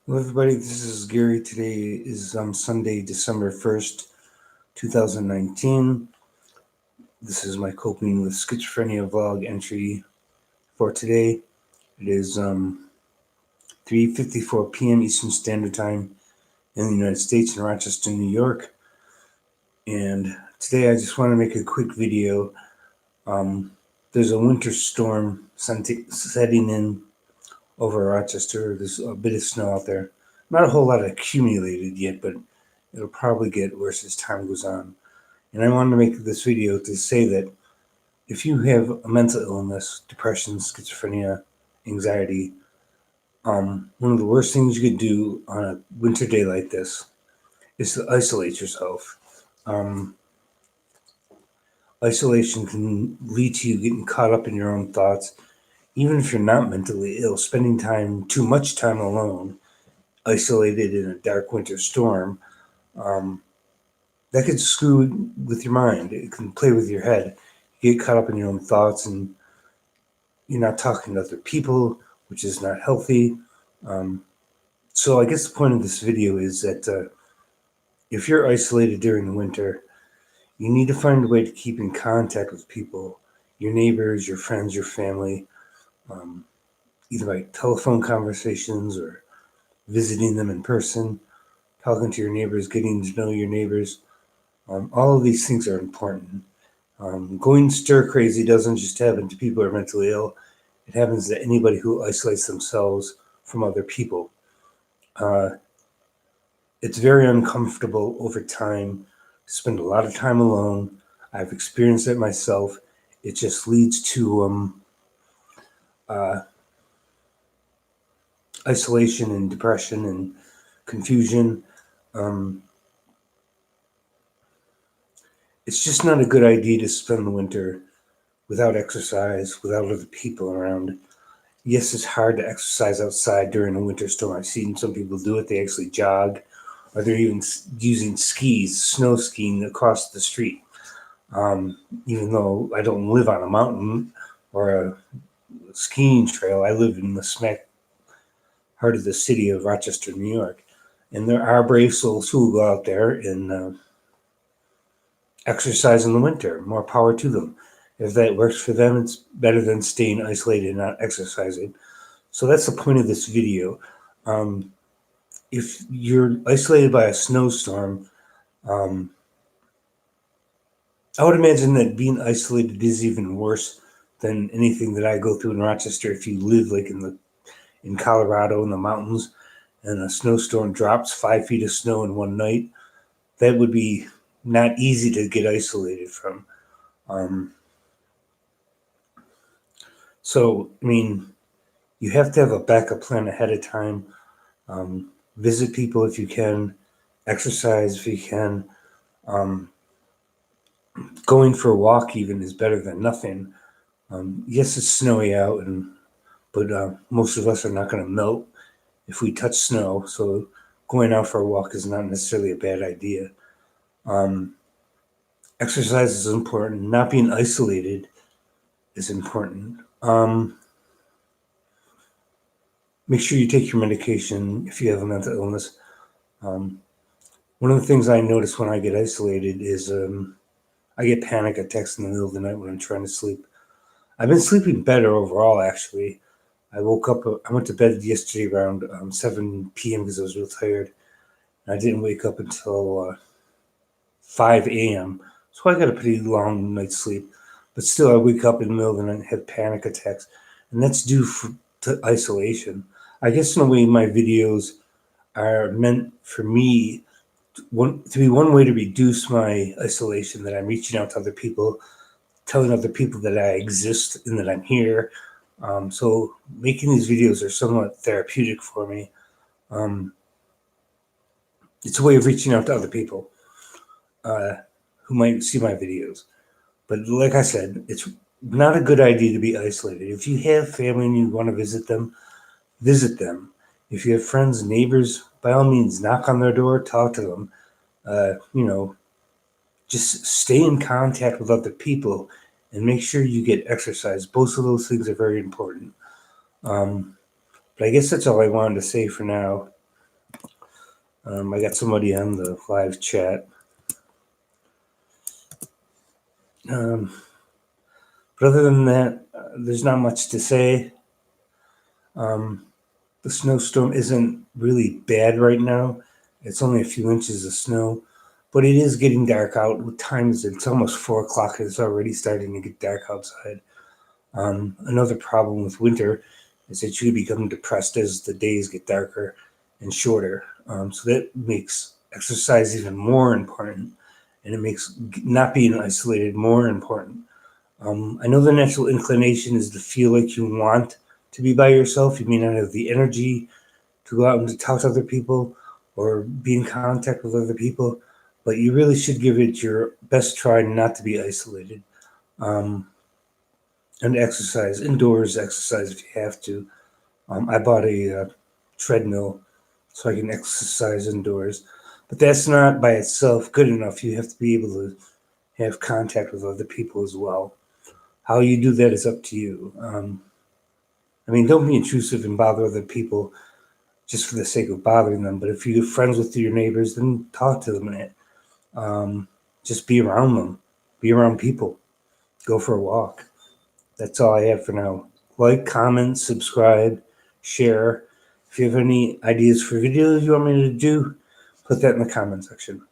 Hello, everybody. This is Gary. Today is Sunday, December 1st, 2019. This is my coping with schizophrenia vlog entry for today. It is 3:54 p.m. Eastern Standard Time in the United States in Rochester, New York. And today I just want to make a quick video. Um, there's a winter storm setting in over Rochester. There's a bit of snow out there. Not a whole lot accumulated yet, but it'll probably get worse as time goes on. And I wanted to make this video to say that if you have a mental illness, depression, schizophrenia, anxiety, one of the worst things you could do on a winter day like this is to isolate yourself. Um, Isolation can lead to you getting caught up in your own thoughts, even if you're not mentally ill. Spending too much time alone, isolated in a dark winter storm, um, that could screw with your mind. It can play with your head. You get caught up in your own thoughts, and you're not talking to other people, which is not healthy. Um, so I guess the point of this video is that if you're isolated during the winter, you need to find a way to keep in contact with people, your neighbors, your friends, your family, um, either by telephone conversations or visiting them in person, talking to your neighbors, getting to know your neighbors. All of these things are important. Going stir crazy doesn't just happen to people who are mentally ill. It happens to anybody who isolates themselves from other people. Uh, it's very uncomfortable over time to spend a lot of time alone. I've experienced it myself. It just leads to uh, isolation and depression and confusion. Um, it's just not a good idea to spend the winter without exercise, without other people around. Yes, it's hard to exercise outside during a winter storm. I've seen some people do it. They actually jog, or they're even using skis, snow skiing across the street. Um, Even though I don't live on a mountain or a skiing trail, I live in the smack heart of the city of Rochester, New York. And there are brave souls who will go out there and exercise in the winter. More power to them. If that works for them, it's better than staying isolated and not exercising. So that's the point of this video. Um, if you're isolated by a snowstorm, um, I would imagine that being isolated is even worse than anything that I go through in Rochester. If you live like in Colorado in the mountains and a snowstorm drops 5 feet of snow in one night, that would be not easy to get isolated from. Um, I mean, you have to have a backup plan ahead of time. Um, Visit people if you can, exercise if you can. Um, Going for a walk even is better than nothing. Yes, it's snowy out, but most of us are not going to melt if we touch snow. So going out for a walk is not necessarily a bad idea. Um, Exercise is important. Not being isolated is important. Make sure you take your medication if you have a mental illness. Um, One of the things I notice when I get isolated is I get panic attacks in the middle of the night when I'm trying to sleep. I've been sleeping better overall, actually. I went to bed yesterday around 7 p.m. because I was real tired. And I didn't wake up until 5 a.m. So I got a pretty long night's sleep. But still, I wake up in the middle of the night and have panic attacks. And that's to isolation. I guess in a way, my videos are meant for me to be one way to reduce my isolation, that I'm reaching out to other people, telling other people that I exist and that I'm here. So making these videos are somewhat therapeutic for me. Um, it's a way of reaching out to other people uh, who might see my videos. But like I said, it's not a good idea to be isolated. If you have family and you want to visit them, visit them. If you have friends, neighbors, by all means, knock on their door, talk to them. Uh, you know, just stay in contact with other people and make sure you get exercise. Both of those things are very important. Um, but I guess that's all I wanted to say for now. I got somebody on the live chat. But other than that, there's not much to say. The snowstorm isn't really bad right now. It's only a few inches of snow, but it is getting dark out. What time is it? It's almost 4 o'clock. It's already starting to get dark outside. Another problem with winter is that you become depressed as the days get darker and shorter. So that makes exercise even more important, and it makes not being isolated more important. I know the natural inclination is to feel like you want to be by yourself. You may not have the energy to go out and to talk to other people or be in contact with other people, but you really should give it your best try not to be isolated. Um, and exercise, indoors exercise if you have to. I bought a treadmill so I can exercise indoors, but that's not by itself good enough. You have to be able to have contact with other people as well. How you do that is up to you. Don't be intrusive and bother other people just for the sake of bothering them. But if you're friends with your neighbors, then talk to them. Just be around them. Be around people. Go for a walk. That's all I have for now. Like, comment, subscribe, share. If you have any ideas for videos you want me to do, put that in the comment section.